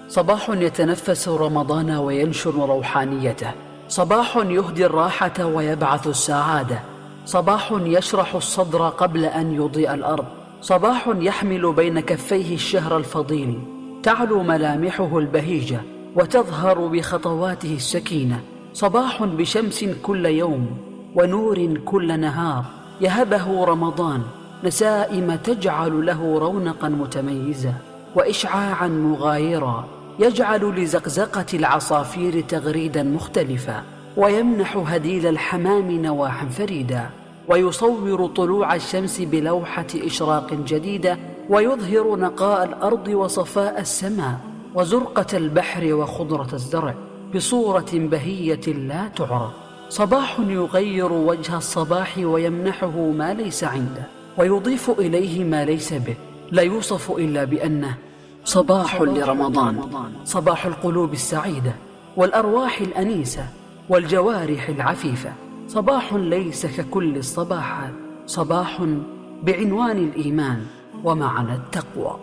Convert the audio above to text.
صباح يتنفس رمضان وينشر روحانيته، صباح يهدي الراحة ويبعث السعادة، صباح يشرح الصدر قبل أن يضيء الأرض، صباح يحمل بين كفيه الشهر الفضيل، تعلو ملامحه البهيجة وتظهر بخطواته السكينة، صباح بشمس كل يوم ونور كل نهار يهبه رمضان، نسائم تجعل له رونقا متميزا وإشعاعا مغايرا، يجعل لزقزقة العصافير تغريدا مختلفا، ويمنح هديل الحمام نواحا فريدا، ويصور طلوع الشمس بلوحة إشراق جديدة، ويظهر نقاء الأرض وصفاء السماء وزرقة البحر وخضرة الزرع بصورة بهية لا تعرف. صباح يغير وجه الصباح ويمنحه ما ليس عنده ويضيف إليه ما ليس به، لا يوصف إلا بأنه صباح لرمضان، صباح القلوب السعيدة والأرواح الأنيسة والجوارح العفيفة، صباح ليس ككل الصباحات، صباح بعنوان الإيمان ومعنى التقوى.